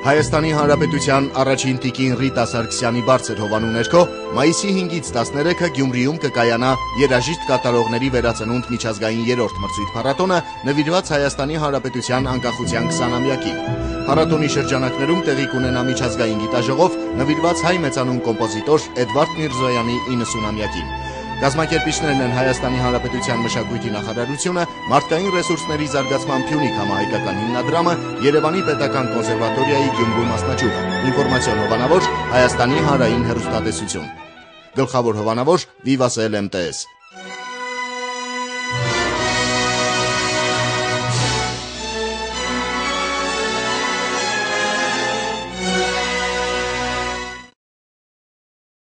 Հայաստանի Հանրապետության առաջին տիկին Ռիտա Սարգսյանի բարձր հովանու ներքո մայիսի 5-ից 13-ը Գյումրիում կկայանա երաժիշտ կատարողների վերածնունդ միջազգային 3-րդ մրցույթ փառատոնը, նվիրված Հայաստանի Հանրապետության անկախության 20-ամյակին։ Փառատոնի շրջանակներում տեղի կունենա միջազգային գիտաժողով, նվիրված հայ մեծանուն կոմպոզիտոր Էդվարդ Միրզոյանի 90-ամյակին։ Կազմակերպիչներն են Հայաստանի Հանրապետության մշակույթի նախարարությունը, Մարդկային ռեսուրսների զարգացման Փյունիկ համահայկական հիմնադրամը, Երևանի պետական կոնսերվատորիայի Գյումրու մասնաճյուղը։ Ինֆորմացիոն հովանավոր Հայաստանի հանրային հեռուստատեսություն։ Գլխավոր հովանավոր Վիվասել MTS։